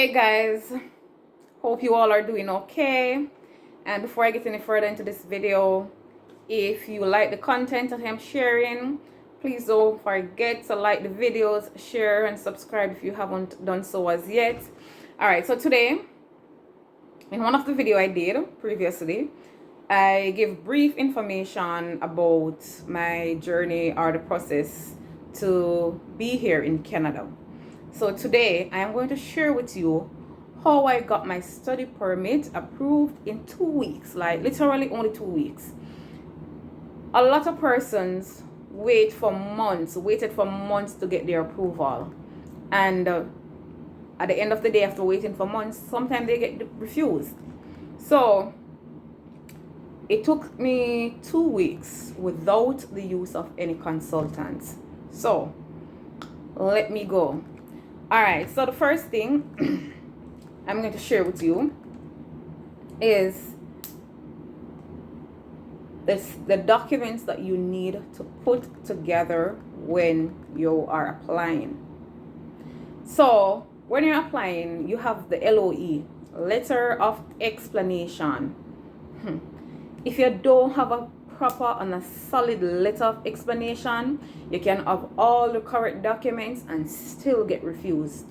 Hey guys, hope you all are doing okay. And before I get any further into this video, if you like the content that I'm sharing, please don't forget to like the videos, share and subscribe if you haven't done so as yet. Alright, so today, in one of the video I did previously, I give brief information about my journey or the process to be here in Canada. So today I am going to share with you how I got my study permit approved in 2 weeks, like literally only 2 weeks. A lot of persons waited for months to get their approval, and at the end of the day, after waiting for months, sometimes they get refused. So it took me 2 weeks without the use of any consultants. So let me go. Alright, so the first thing I'm going to share with you is the documents that you need to put together when you are applying. So when you're applying, you have the LOE, letter of explanation. If you don't have a proper and a solid letter of explanation, you can have all the correct documents and still get refused.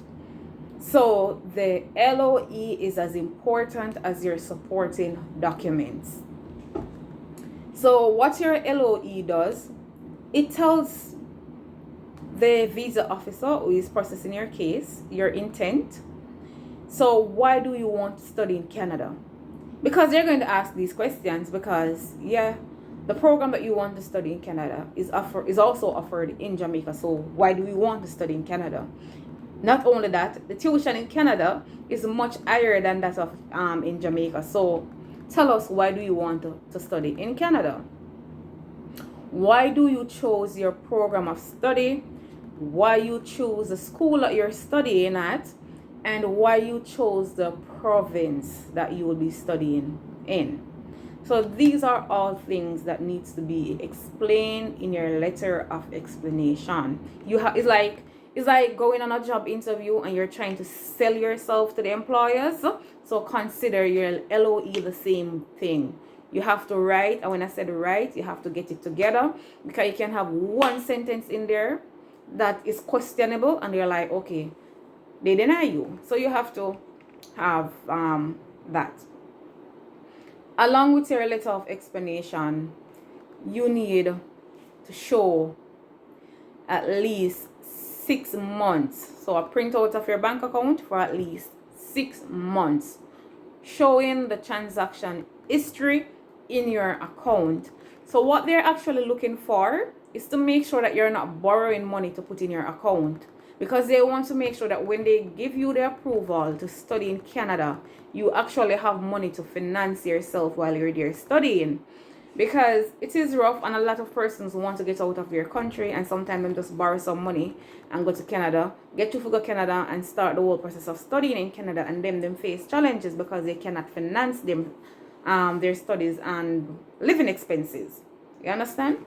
So the LOE is as important as your supporting documents. So what your LOE does, it tells the visa officer who is processing your case, your intent. So why do you want to study in Canada? Because they're going to ask these questions because, yeah, the program that you want to study in Canada is also offered in Jamaica. So why do you want to study in Canada? Not only that, the tuition in Canada is much higher than that of in Jamaica. So tell us, why do you want to study in Canada? Why do you choose your program of study? Why you choose the school that you're studying at? And why you chose the province that you will be studying in. So these are all things that needs to be explained in your letter of explanation. It's like going on a job interview and you're trying to sell yourself to the employers. So consider your LOE the same thing. You have to write, and when I said write, you have to get it together, because you can have one sentence in there that is questionable and you're like, okay, they deny you. So you have to have that. Along with your letter of explanation, you need to show at least 6 months. So a printout of your bank account for at least 6 months, showing the transaction history in your account. So what they're actually looking for is to make sure that you're not borrowing money to put in your account, because they want to make sure that when they give you the approval to study in Canada, you actually have money to finance yourself while you're there studying. Because it is rough, and a lot of persons want to get out of their country, and sometimes them just borrow some money and go to Canada, get to go Canada and start the whole process of studying in Canada, and them face challenges because they cannot finance them their studies and living expenses. You understand?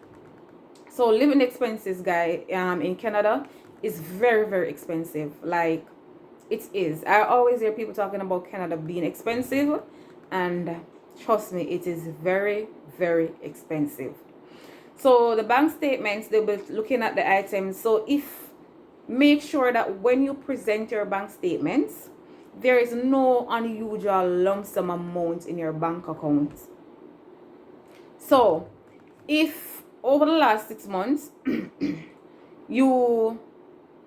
So living expenses, guy, in Canada is very, very expensive. Like, it is. I always hear people talking about Canada being expensive, and trust me, it is very, very expensive. So the bank statements, they'll be looking at the items. So make sure that when you present your bank statements, there is no unusual lump sum amount in your bank account. So if over the last 6 months you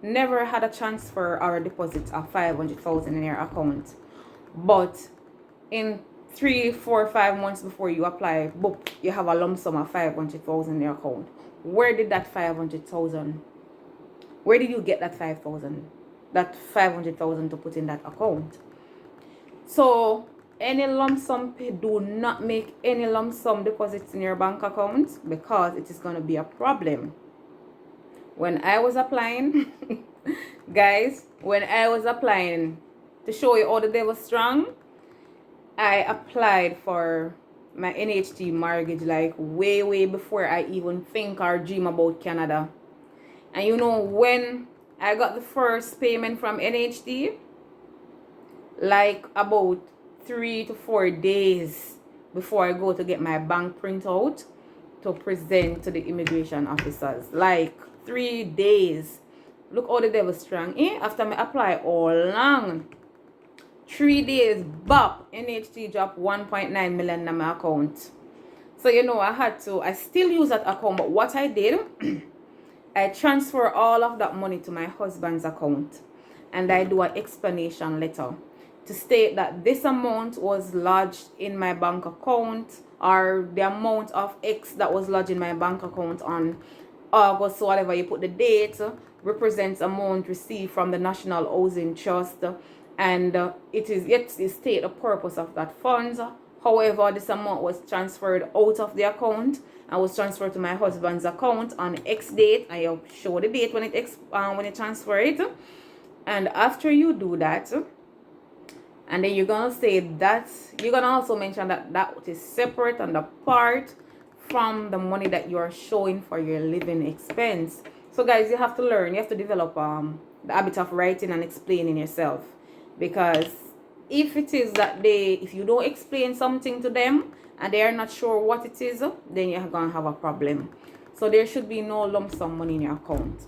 never had a transfer or a deposit of 500,000 in your account, but in 3, 4, 5 months before you apply, book, you have a lump sum of 500,000 in your account. Where did that 500,000? Where did you get that 5,000? That 500,000 to put in that account? So any lump sum, do not make any lump sum deposits in your bank account, because it is going to be a problem. When I was applying, guys, when I was applying, to show you all the devil's strong, I applied for my NHT mortgage like way before I even think or dream about Canada. And you know, when I got the first payment from NHT, like about 3 to 4 days before I go to get my bank printout to present to the immigration officers. Like 3 days. Look how the devil strong. After me apply all long. 3 days, bop, NHT drop 1.9 million in my account. So I still use that account, but what I did, I transfer all of that money to my husband's account, and I do an explanation letter to state that this amount was lodged in my bank account, or the amount of X that was lodged in my bank account on August, so whatever you put the date, represents amount received from the National Housing Trust, and it is yet to state the purpose of that funds. However, this amount was transferred out of the account and was transferred to my husband's account on X date. I show the date when you transfer it, and after you do that, and then you're gonna say that you're gonna also mention that is separate and apart from the money that you're showing for your living expense. So guys, you have to learn, you have to develop the habit of writing and explaining yourself, because if it is that if you don't explain something to them and they are not sure what it is, then you're gonna have a problem. So there should be no lump sum money in your account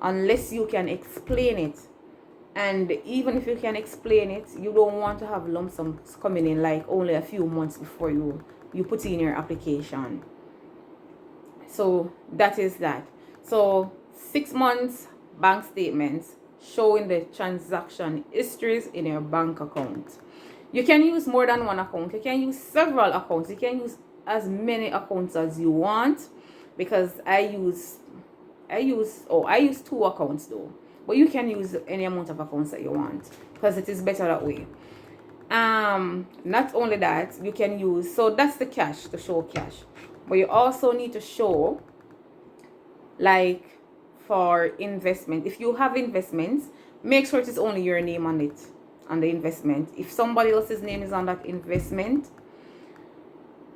unless you can explain it. And even if you can explain it, you don't want to have lump sums coming in like only a few months before you put in your application. So that is that. So 6 months bank statements showing the transaction histories in your bank account. You can use more than one account. You can use several accounts. You can use as many accounts as you want, because I use 2 accounts though. But you can use any amount of accounts that you want, because it is better that way. Not only that, you can use, so that's the cash, to show cash, but you also need to show, like, for investment. If you have investments, make sure it is only your name on it, on the investment. If somebody else's name is on that investment,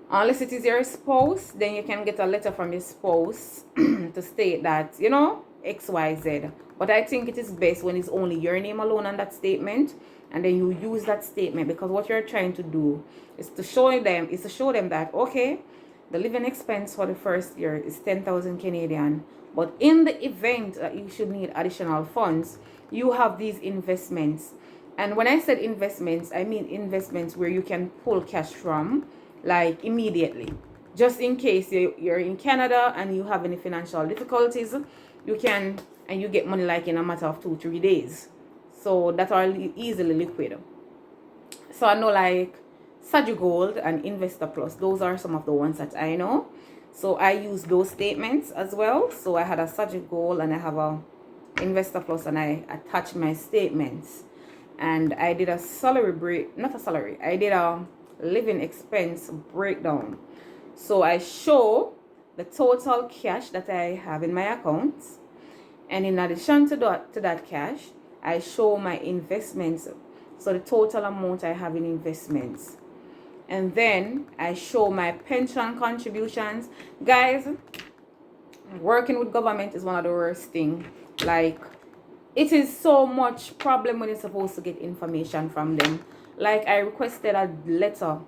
unless it is your spouse, then you can get a letter from your spouse to state that, XYZ. But I think it is best when it's only your name alone on that statement, and then you use that statement, because what you're trying to do is to show them that, okay, the living expense for the first year is 10,000 Canadian, but in the event that you should need additional funds, you have these investments. And when I said investments, I mean investments where you can pull cash from, like, immediately, just in case you're in Canada and you have any financial difficulties. You can, and you get money like in a matter of 2-3 days. So that are easily liquid. So I know, like, Saju Gold and Investor Plus, those are some of the ones that I know. So I use those statements as well. So I had a Saju Gold and I have a Investor Plus, and I attached my statements. And I did a I did a living expense breakdown. So I show the total cash that I have in my accounts, and in addition to that cash, I show my investments, so the total amount I have in investments, and then I show my pension contributions. Guys, working with government is one of the worst things. Like, it is so much problem when you're supposed to get information from them. Like, I requested a letter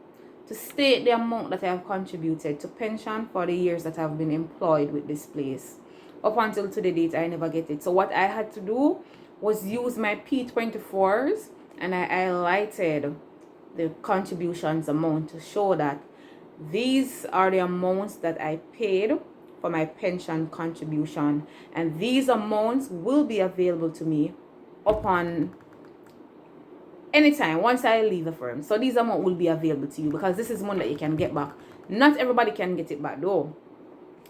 to state the amount that I have contributed to pension for the years that I've been employed with this place. Up until to the date, I never get it. So what I had to do was use my P24s, and I highlighted the contributions amount to show that these are the amounts that I paid for my pension contribution, and these amounts will be available to me upon anytime once I leave the firm. So these amounts will be available to you, because this is money that you can get back. Not everybody can get it back though.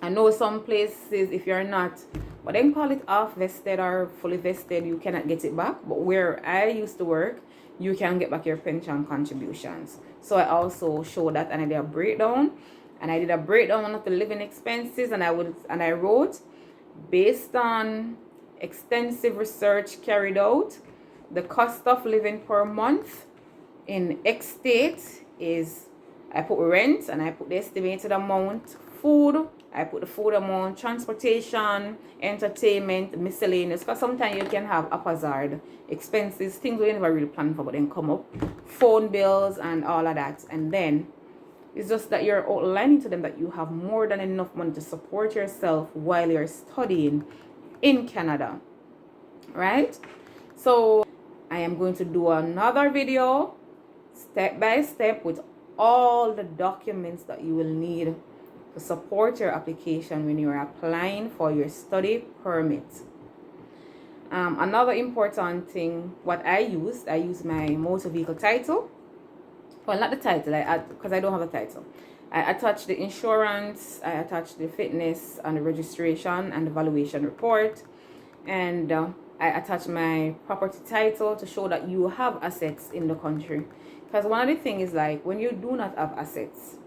I know some places, if you're not, but then call it half vested or fully vested, you cannot get it back. But where I used to work, you can get back your pension contributions. So I also show that, and I did a breakdown, and I did a breakdown of the living expenses, and I wrote, based on extensive research carried out, the cost of living per month in X state is, I put rent and I put the estimated amount, food I put the food amount, transportation, entertainment, miscellaneous, because sometimes you can have haphazard expenses, things we never really plan for but then come up, phone bills and all of that. And then it's just that you're outlining to them that you have more than enough money to support yourself while you're studying in Canada, right? So I am going to do another video step by step with all the documents that you will need to support your application when you're applying for your study permit. Another important thing, what I use my motor vehicle title. Well, not the title, because I don't have a title. I attach the insurance, I attach the fitness and the registration and the valuation report, and I attach my property title to show that you have assets in the country. Because one of the things is, like, when you do not have assets,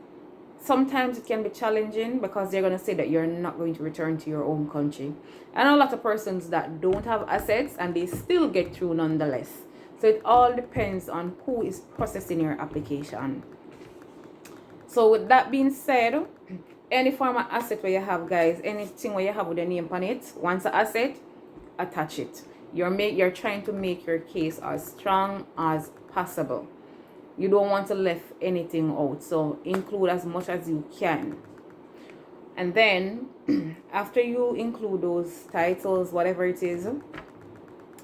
sometimes it can be challenging because they're going to say that you're not going to return to your own country. I know a lot of persons that don't have assets and they still get through nonetheless. So it all depends on who is processing your application. So with that being said, any form of asset where you have, guys, anything where you have with your name on it, once an asset, attach it. You're trying to make your case as strong as possible. You don't want to leave anything out, so include as much as you can. And then after you include those titles, whatever it is,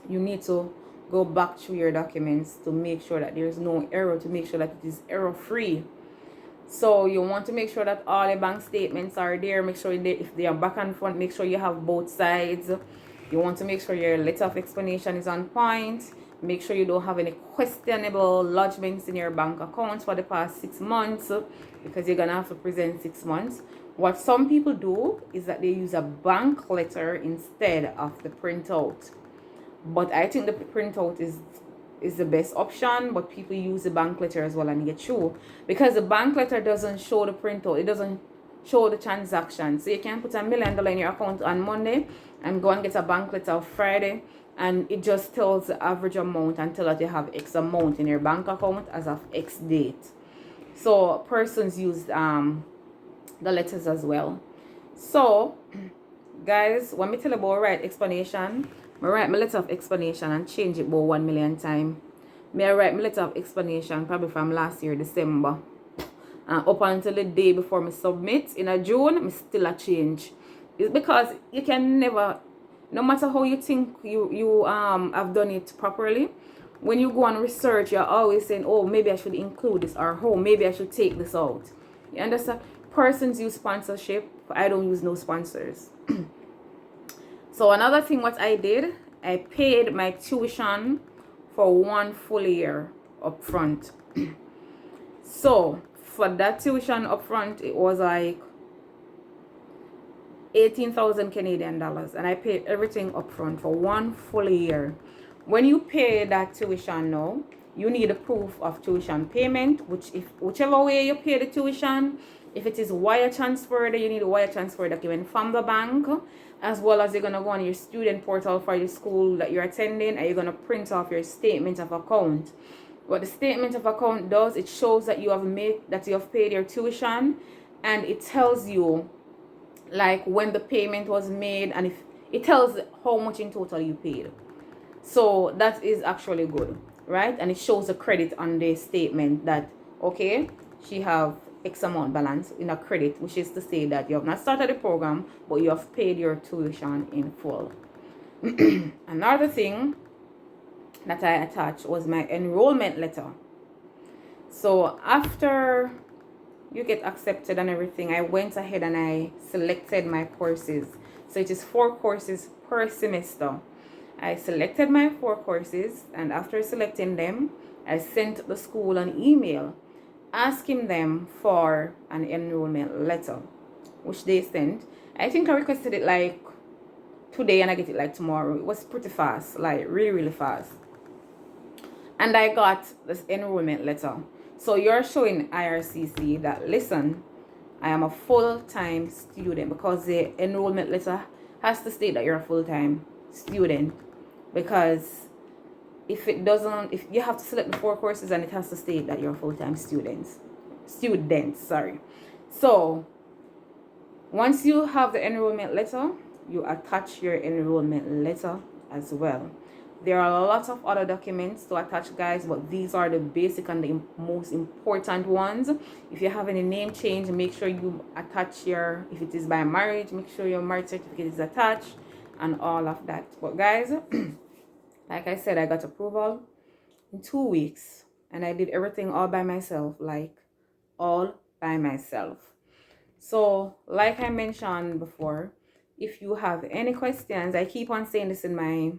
you need to go back through your documents to make sure that there's no error, to make sure that it is error free. So you want to make sure that all your bank statements are there. Make sure if they are back and front, make sure you have both sides. You want to make sure your letter of explanation is on point. Make sure you don't have any questionable lodgements in your bank accounts for the past 6 months, because you're gonna have to present 6 months. What some people do is that they use a bank letter instead of the printout. But I think the printout is the best option, but people use the bank letter as well and get through, because the bank letter doesn't show the printout, it doesn't show the transaction. So you can put $1 million in your account on Monday and go and get a bank letter on Friday, and it just tells the average amount and tell that you have X amount in your bank account as of X date. So persons use the letters as well. So guys, when me tell about write explanation, I write my letter of explanation and change it about 1 million times. I write my letter of explanation probably from last year December, and up until the day before me submit in a June, me still a change. It's because you can never, no matter how you think you have done it properly, when you go and research, you're always saying, oh, maybe I should include this, or oh, maybe I should take this out. You understand? Persons use sponsorship, I don't use no sponsors. So another thing what I did, I paid my tuition for 1 full year up front. So for that tuition up front, it was like 18,000 Canadian dollars, and I paid everything up front for 1 full year. When you pay that tuition now, you need a proof of tuition payment, whichever way you pay the tuition. If it is wire transfer, then you need a wire transfer document from the bank, as well as you're going to go on your student portal for your school that you're attending, and you're going to print off your statement of account. What the statement of account does, it shows that you have paid your tuition, and it tells you like when the payment was made, and if it tells how much in total you paid. So that is actually good, right? And it shows the credit on the statement that, okay, she have X amount balance in a credit, which is to say that you have not started the program, but you have paid your tuition in full. Another thing that I attached was my enrollment letter. So after you get accepted and everything, I went ahead and I selected my courses. So it is 4 courses per semester. I selected my 4 courses, and after selecting them, I sent the school an email asking them for an enrollment letter, which they sent. I think I requested it like today and I get it like tomorrow. It was pretty fast, like really fast. And I got this enrollment letter. So you're showing IRCC that, listen, I am a full-time student, because the enrollment letter has to state that you're a full-time student, because if you have to select the 4 courses and it has to state that you're a full-time student. So Once you have the enrollment letter, you attach your enrollment letter as well. There are lots of other documents to attach, guys, but these are the basic and the most important ones. If you have any name change, make sure you attach your, if it is by marriage, make sure your marriage certificate is attached and all of that. But guys, like I said, I got approval in 2 weeks and I did everything all by myself, like all by myself. So like I mentioned before, if you have any questions, I keep on saying this in my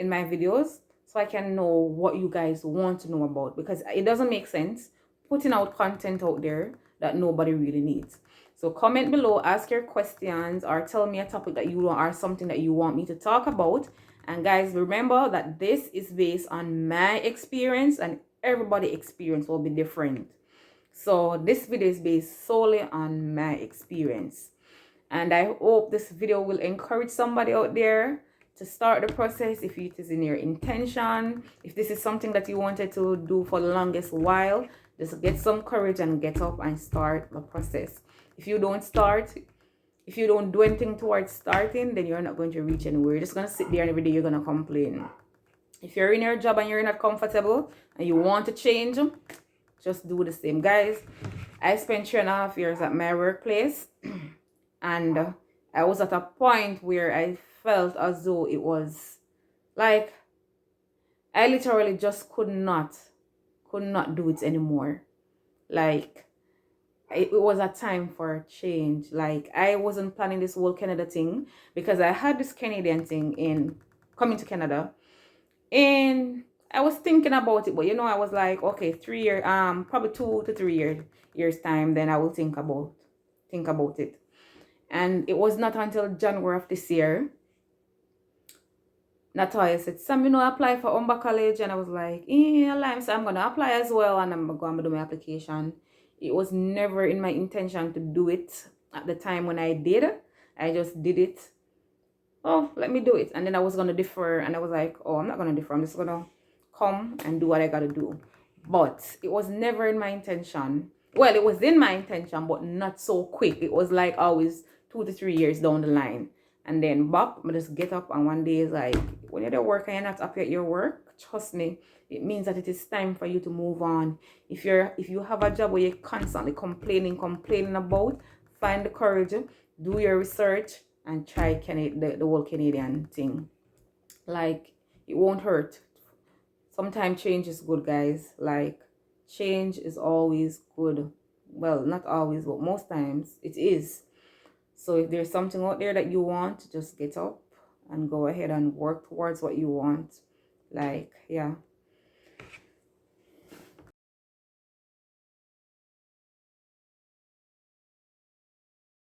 videos so I can know what you guys want to know about, because it doesn't make sense putting out content out there that nobody really needs. So comment below, ask your questions, or tell me a topic that you want or something that you want me to talk about. And guys, remember that this is based on my experience and everybody's experience will be different. So this video is based solely on my experience. And I hope this video will encourage somebody out there to start the process if it is in your intention. If this is something that you wanted to do for the longest while, just get some courage and get up and start the process. If you don't start, if you don't do anything towards starting, then you're not going to reach anywhere. You're just going to sit there and every day you're going to complain. If you're in your job and you're not comfortable and you want to change, just do the same. Guys, I spent 3.5 years at my workplace and I was at a point where I felt as though it was like I literally just could not do it anymore. Like it was a time for a change. Like I wasn't planning this whole Canada thing because I had this Canadian thing in coming to Canada, and I was thinking about it, but you know, I was like, okay, 3 years, probably 2 to 3 years time, then I will think about it. And it was not until January of this year, Natalia said, Sam, you know, apply for Umba College. And I was like, yeah, so I'm going to apply as well. And I'm going to do my application. It was never in my intention to do it at the time when I did. I just did it. Oh, let me do it. And then I was going to defer. And I was like, oh, I'm not going to defer. I'm just going to come and do what I got to do. But it was never in my intention. Well, it was in my intention, but not so quick. It was like always 2 to 3 years down the line. And then bop, I just get up and one day is like, when you're at work and you're not happy at your work, trust me, it means that it is time for you to move on. If you have a job where you're constantly complaining about, find the courage, do your research, and try the whole Canadian thing. Like, it won't hurt. Sometimes change is good, guys. Like, change is always good. Well, not always, but most times it is. So if there's something out there that you want, just get up and go ahead and work towards what you want. Like, yeah.